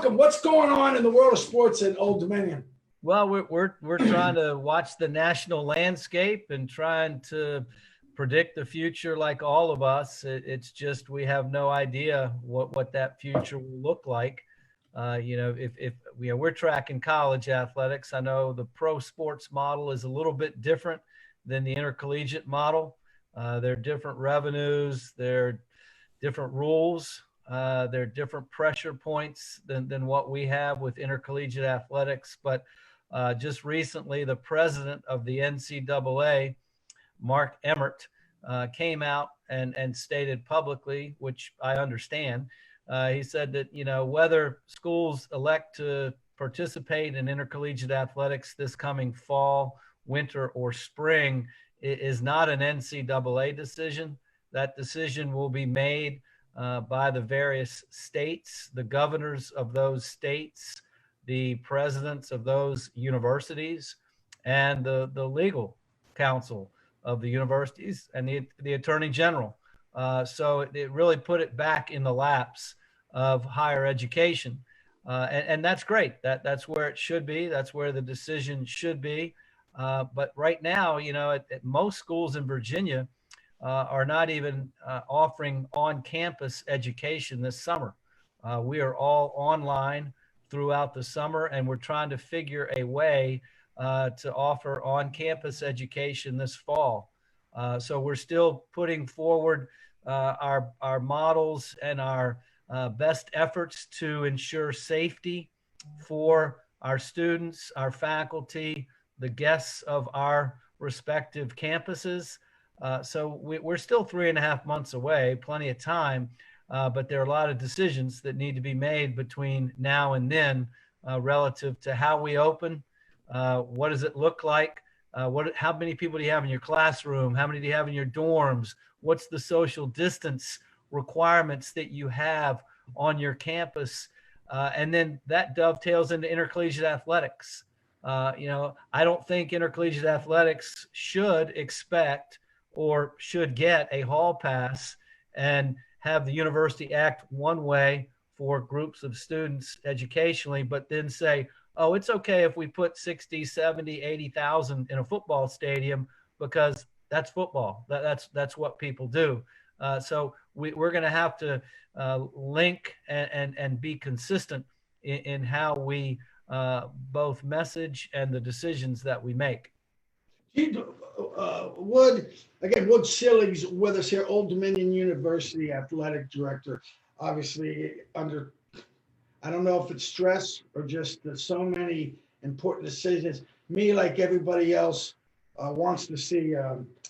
welcome. What's going on in the world of sports at Old Dominion? Well, we're trying to watch the national landscape and trying to predict the future like all of us. It's just we have no idea what that future will look like. If we're tracking college athletics, I know the pro sports model is a little bit different than the intercollegiate model. There are different revenues, there are different rules, there are different pressure points than what we have with intercollegiate athletics. But just recently, the president of the NCAA, Mark Emmert, came out and stated publicly, which I understand. He said that, whether schools elect to participate in intercollegiate athletics this coming fall, winter, or spring is not an NCAA decision. That decision will be made by the various states, the governors of those states, the presidents of those universities, and the legal council of the universities, and the attorney general. So it really put it back in the laps of higher education. And that's great. That's where it should be. That's where the decision should be. But right now, at most schools in Virginia are not even offering on-campus education this summer. We are all online throughout the summer, and we're trying to figure a way to offer on-campus education this fall. So we're still putting forward our models and our best efforts to ensure safety for our students, our faculty, the guests of our respective campuses. So we're still 3.5 months away, plenty of time, but there are a lot of decisions that need to be made between now and then relative to how we open, what does it look like, how many people do you have in your classroom, how many do you have in your dorms, what's the social distance requirements that you have on your campus, and then that dovetails into intercollegiate athletics. I don't think intercollegiate athletics should expect or should get a hall pass and have the university act one way for groups of students educationally, but then say, oh, it's okay if we put 60, 70, 80,000 in a football stadium because that's football. That's what people do. So we're going to have to link and be consistent in how we both message and the decisions that we make. Wood Selig with us here, Old Dominion University athletic director. Obviously, under, I don't know if it's stress or just so many important decisions. Me, like everybody else, wants to see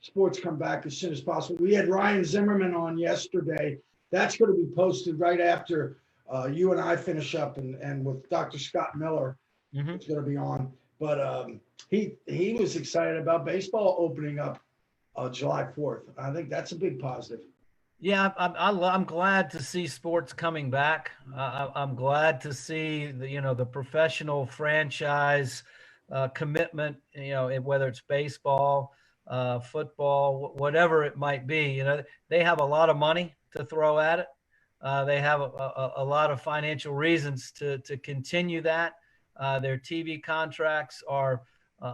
sports come back as soon as possible. We had Ryan Zimmerman on yesterday. That's going to be posted right after you and I finish up, and with Dr. Scott Miller, it's going to be on. But he was excited about baseball opening up July 4th. I think that's a big positive. Yeah, I'm glad to see sports coming back. I'm glad to see the professional franchise commitment. Whether it's baseball, football, whatever it might be. They have a lot of money to throw at it. They have a lot of financial reasons to continue that. Their TV contracts are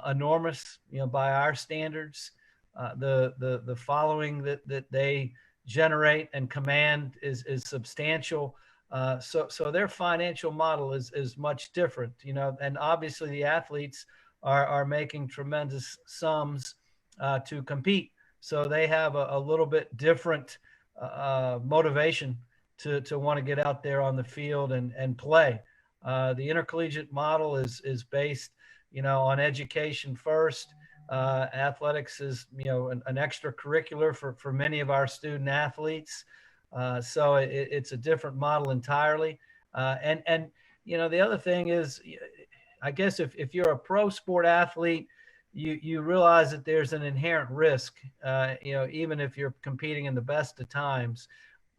enormous, by our standards. The following that they generate and command is substantial. So their financial model is much different, and obviously the athletes are making tremendous sums to compete. So they have a little bit different motivation to want to get out there on the field and play. The intercollegiate model is based, on education first. Athletics is, an extracurricular for many of our student athletes. So it's a different model entirely. And the other thing is, I guess if you're a pro sport athlete, you realize that there's an inherent risk, even if you're competing in the best of times.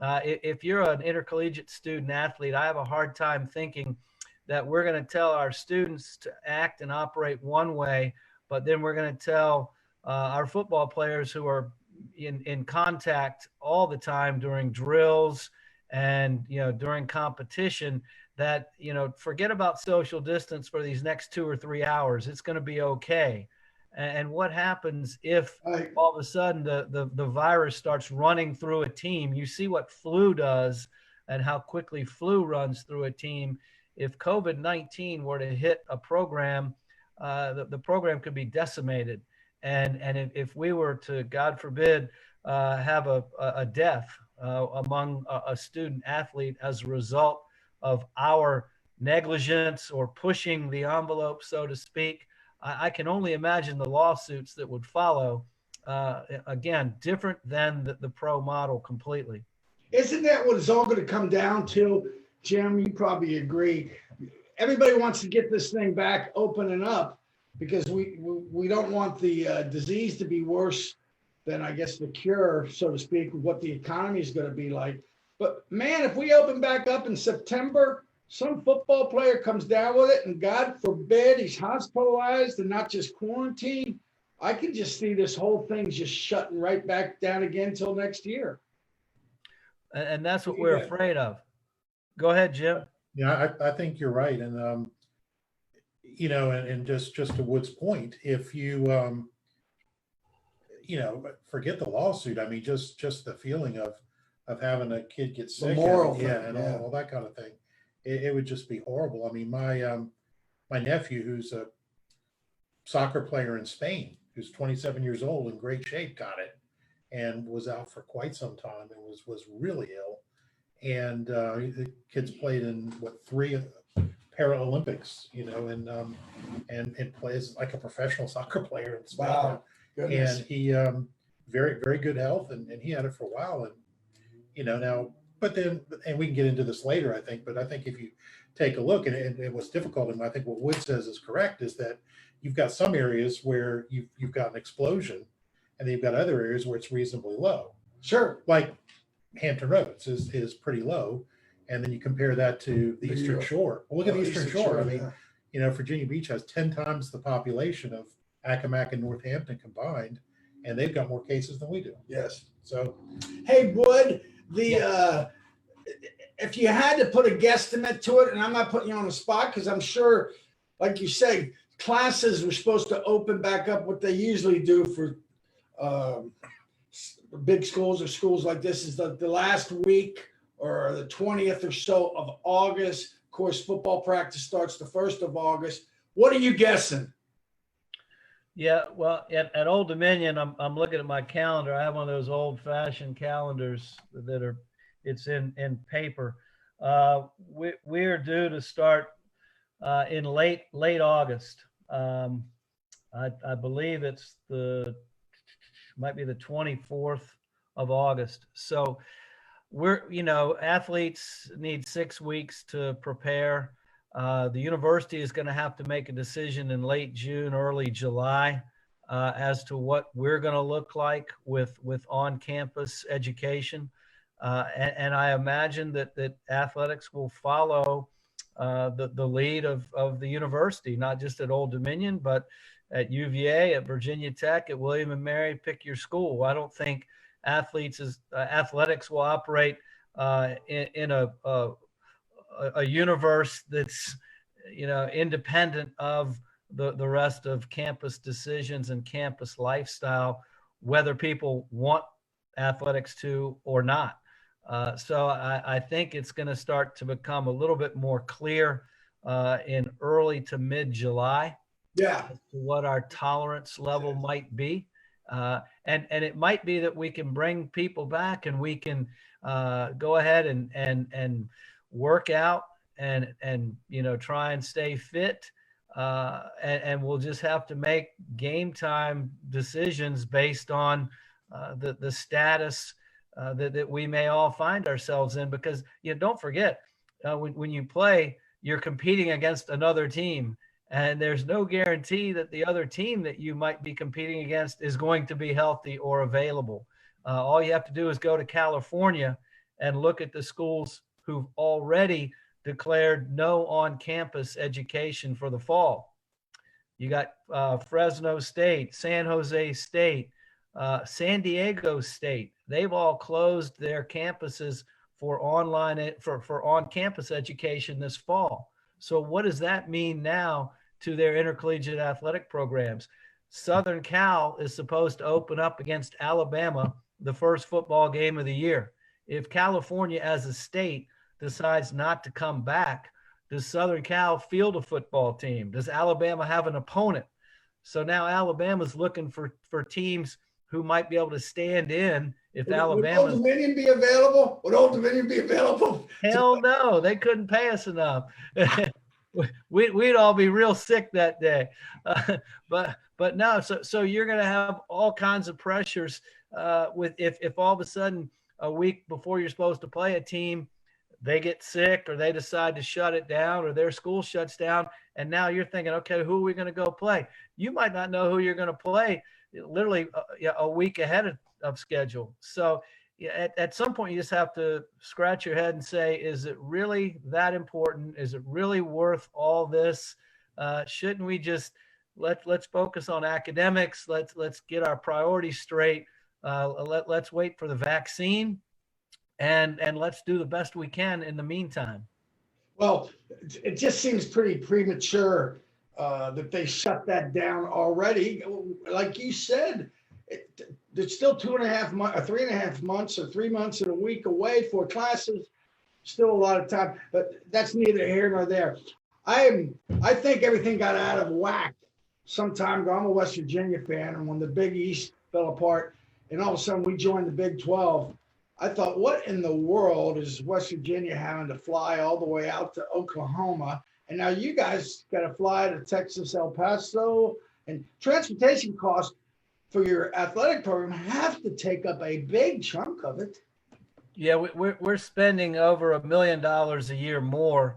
If you're an intercollegiate student athlete, I have a hard time thinking that we're going to tell our students to act and operate one way, but then we're going to tell our football players who are in contact all the time during drills and during competition that, forget about social distance for these next 2 or 3 hours. It's going to be okay. And what happens if all of a sudden the virus starts running through a team? You see what flu does and how quickly flu runs through a team. If COVID-19 were to hit a program, the program could be decimated. And if we were to, God forbid, have a death among a student athlete as a result of our negligence or pushing the envelope, so to speak, I can only imagine the lawsuits that would follow. Again, different than the pro model completely. Isn't that what it's all going to come down to, Jim? You probably agree. Everybody wants to get this thing back open and up because we don't want the disease to be worse than, I guess, the cure, so to speak, of what the economy is going to be like. But man, if we open back up in September, some football player comes down with it, and God forbid he's hospitalized and not just quarantined, I can just see this whole thing just shutting right back down again until next year. And that's what we're afraid of. Go ahead, Jim. Yeah, I think you're right. And, and just to Wood's point, if you, forget the lawsuit. I mean, just the feeling of having a kid get sick, all that kind of thing. It would just be horrible. I mean, my nephew, who's a soccer player in Spain, who's 27 years old, in great shape, got it and was out for quite some time and was really ill. And the kids played in 3 Paralympics, and plays like a professional soccer player in Spain. Wow. Goodness. And he very, very good health, and he had it for a while. And now, but then, and we can get into this later, I think, but I think if you take a look, and what's difficult, and I think what Wood says is correct, is that you've got some areas where you've got an explosion, and then you've got other areas where it's reasonably low. Sure. Like Hampton Roads is pretty low. And then you compare that to the Eastern Shore. Well, look at the Eastern Shore. I mean, Virginia Beach has 10 times the population of Accomack and Northampton combined, and they've got more cases than we do. Yes. So, hey, Wood, if you had to put a guesstimate to it, and I'm not putting you on the spot because I'm sure, like you say, classes were supposed to open back up what they usually do for big schools or schools like this is the last week or the 20th or so of August. Of course, football practice starts the 1st of August. What are you guessing? Yeah, well, at Old Dominion, I'm looking at my calendar. I have one of those old-fashioned calendars that it's in paper. We're due to start in late August. I believe might be the 24th of August. So athletes need 6 weeks to prepare. The university is going to have to make a decision in late June, early July as to what we're going to look like with on-campus education. And I imagine that athletics will follow the lead of the university, not just at Old Dominion, but at UVA, at Virginia Tech, at William and Mary. Pick your school. I don't think athletics will operate in a universe that's independent of the rest of campus decisions and campus lifestyle, whether people want athletics to or not. So I think it's going to start to become a little bit more clear in early to mid-July. Yeah. As to what our tolerance level might be. And it might be that we can bring people back and we can go ahead and work out and try and stay fit. And we'll just have to make game time decisions based on the status that we may all find ourselves in, because don't forget, when you play, you're competing against another team. And there's no guarantee that the other team that you might be competing against is going to be healthy or available. All you have to do is go to California and look at the schools who've already declared no on-campus education for the fall. You got Fresno State, San Jose State, San Diego State. They've all closed their campuses for on-campus education this fall. So what does that mean now to their intercollegiate athletic programs? Southern Cal is supposed to open up against Alabama the first football game of the year. If California as a state decides not to come back, does Southern Cal field a football team? Does Alabama have an opponent? So now Alabama's looking for teams who might be able to stand in if Alabama. Would Old Dominion be available? Would Old Dominion be available? Hell no, they couldn't pay us enough. We'd all be real sick that day. But no, so you're going to have all kinds of pressures with if all of a sudden a week before you're supposed to play a team, they get sick or they decide to shut it down or their school shuts down. And now you're thinking, okay, who are we going to go play? You might not know who you're going to play literally a week ahead of schedule. So at some point you just have to scratch your head and say, is it really that important? Is it really worth all this? Shouldn't we just let's focus on academics. Let's get our priorities straight. Let's wait for the vaccine and let's do the best we can in the meantime. Well, it just seems pretty premature that they shut that down already. Like you said, it's still 2.5 months, or 3.5 months, or 3 months and a week away for classes. Still a lot of time, but that's neither here nor there. I think everything got out of whack some time ago. I'm a West Virginia fan, and when the Big East fell apart, and all of a sudden we joined the Big 12, I thought, what in the world is West Virginia having to fly all the way out to Oklahoma? And now you guys got to fly to Texas, El Paso, and transportation costs for your athletic program have to take up a big chunk of it. Yeah, we're spending over $1 million a year more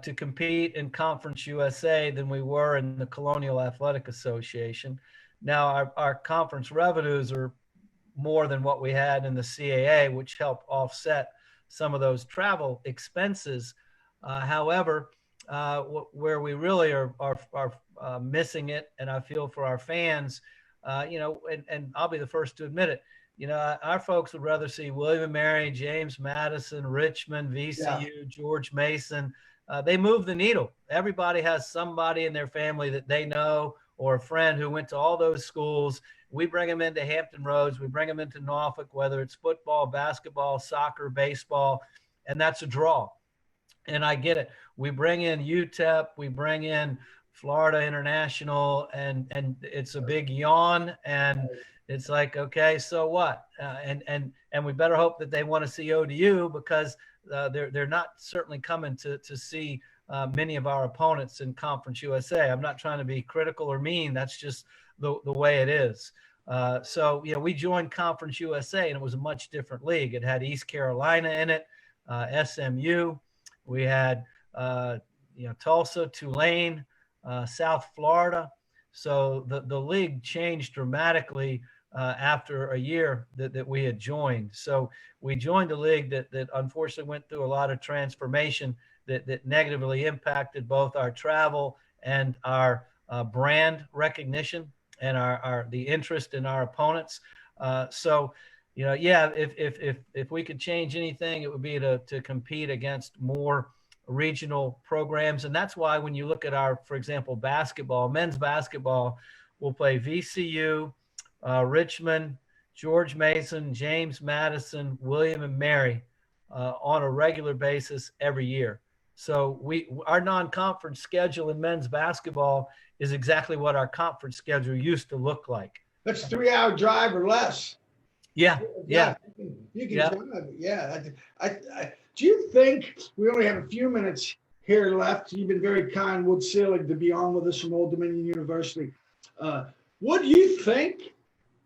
to compete in Conference USA than we were in the Colonial Athletic Association. Now our conference revenues are more than what we had in the CAA, which helped offset some of those travel expenses. However, where we really are missing it, and I feel for our fans, and I'll be the first to admit it, our folks would rather see William & Mary, James Madison, Richmond, VCU, George Mason. They move the needle. Everybody has somebody in their family that they know or a friend who went to all those schools. We bring them into Hampton Roads. We bring them into Norfolk, whether it's football, basketball, soccer, baseball, and that's a draw. And I get it. We bring in UTEP. We bring in Florida International, and it's a big yawn. And it's like, okay, so what? And we better hope that they want to see ODU because they're not certainly coming to see many of our opponents in Conference USA. I'm not trying to be critical or mean. That's just the way it is. So we joined Conference USA, and it was a much different league. It had East Carolina in it, SMU. We had Tulsa, Tulane, South Florida. So the league changed dramatically after a year that we had joined. So we joined a league that unfortunately went through a lot of transformation that negatively impacted both our travel and our brand recognition and the interest in our opponents. If we could change anything, it would be to compete against more regional programs. And that's why when you look at for example, basketball, men's basketball, we'll play VCU, Richmond, George Mason, James Madison, William & Mary on a regular basis every year. So our non-conference schedule in men's basketball is exactly what our conference schedule used to look like. That's a 3-hour drive or less. Yeah. You can drive. Yeah. Do you think we only have a few minutes here left? You've been very kind, Wood Selig, to be on with us from Old Dominion University. Would you think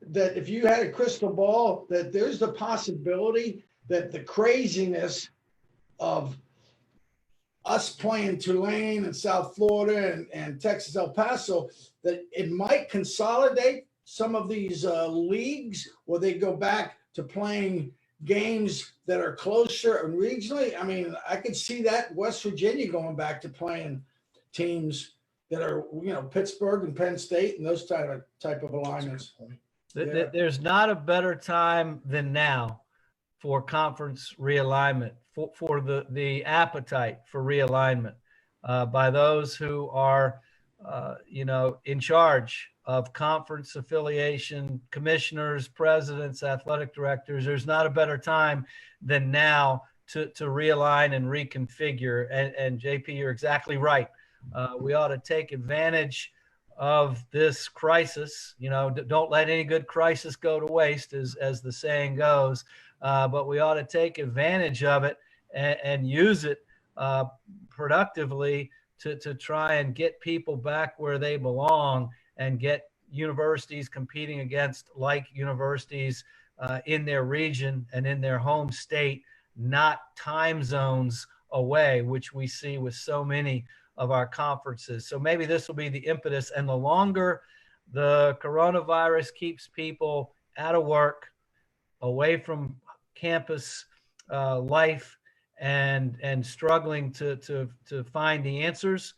that if you had a crystal ball, that there's the possibility that the craziness of us playing Tulane and South Florida and Texas, El Paso, that it might consolidate some of these leagues where they go back to playing games that are closer and regionally? I mean, I could see that West Virginia going back to playing teams that are, Pittsburgh and Penn State and those type of alignments. There's not a better time than now for conference realignment, for the appetite for realignment by those who are, in charge of conference affiliation, commissioners, presidents, athletic directors. There's not a better time than now to realign and reconfigure. And JP, you're exactly right. We ought to take advantage of this crisis. Don't let any good crisis go to waste, as the saying goes. But we ought to take advantage of it and use it productively to try and get people back where they belong and get universities competing against like universities in their region and in their home state, not time zones away, which we see with so many of our conferences. So maybe this will be the impetus. And the longer the coronavirus keeps people out of work, away from campus life, and struggling to find the answers,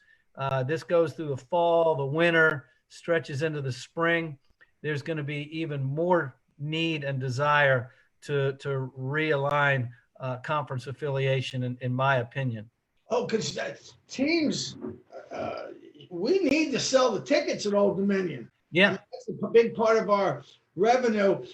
this goes through the fall, the winter, stretches into the spring, there's going to be even more need and desire to realign conference affiliation, in my opinion. Oh, because teams, we need to sell the tickets at Old Dominion. Yeah. I mean, that's a big part of our revenue.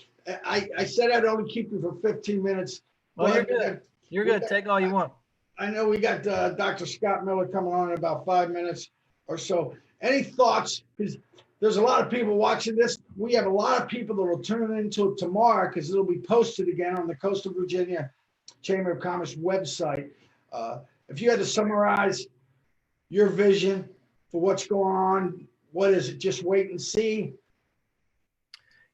I said I'd only keep you for 15 minutes. Well, you're good. You're good. Take all you want. I know we got Dr. Scott Miller coming on in about 5 minutes or so. Any thoughts? Because there's a lot of people watching this. We have a lot of people that will turn into it tomorrow because it'll be posted again on the Coastal Virginia Chamber of Commerce website. If you had to summarize your vision for what's going on, what is it? Just wait and see?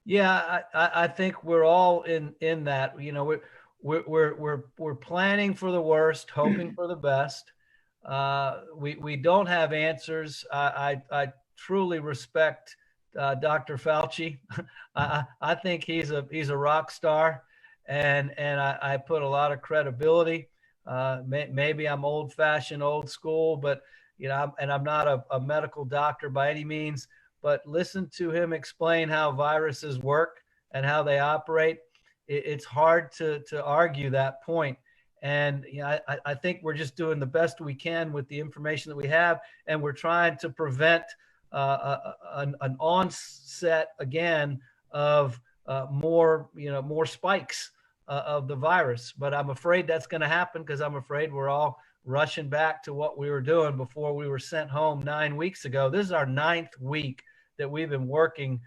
Yeah, I think we're all in that. We're planning for the worst, hoping for the best. We don't have answers. I truly respect Dr. Fauci. I think he's a rock star, and I put a lot of credibility. Maybe I'm old-fashioned, old school, but I'm not a medical doctor by any means. But listen to him explain how viruses work and how they operate. It's hard to argue that point. And I think we're just doing the best we can with the information that we have, and we're trying to prevent an onset again of more spikes of the virus. But I'm afraid that's going to happen because I'm afraid we're all rushing back to what we were doing before we were sent home 9 weeks ago. This is our 9th week that we've been working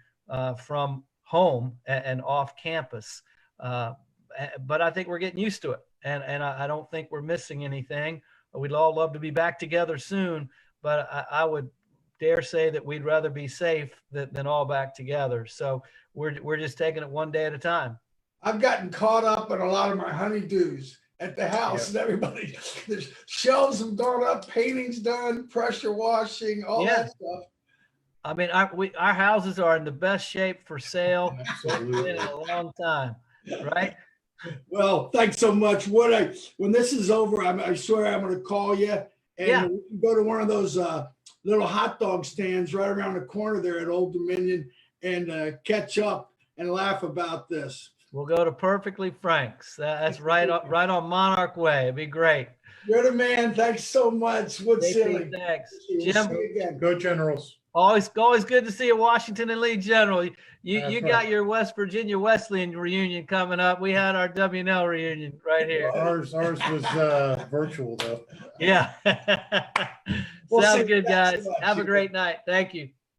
from home and off campus. But I think we're getting used to it. And I don't think we're missing anything. We'd all love to be back together soon, but I would dare say that we'd rather be safe than all back together. So we're just taking it one day at a time. I've gotten caught up in a lot of my honeydews at the house, and everybody, there's shelves and done up, paintings done, pressure washing, all that stuff. I mean, our houses are in the best shape for sale Absolutely. in a long time, right? Well, thanks so much. When this is over, I swear I'm going to call you and we can go to one of those little hot dog stands right around the corner there at Old Dominion and catch up and laugh about this. We'll go to Perfectly Frank's. That's right on Monarch Way. It'd be great. You're the man. Thanks so much. Selig. Thanks, We'll Jim. see you again. Go Generals. Always good to see you, Washington and Lee General. You That's got right. your West Virginia Wesleyan reunion coming up. We had our WNL reunion right here. Ours was virtual though. Yeah. We'll Sounds see. good, Thanks guys. so much. Have a great night. Thank you.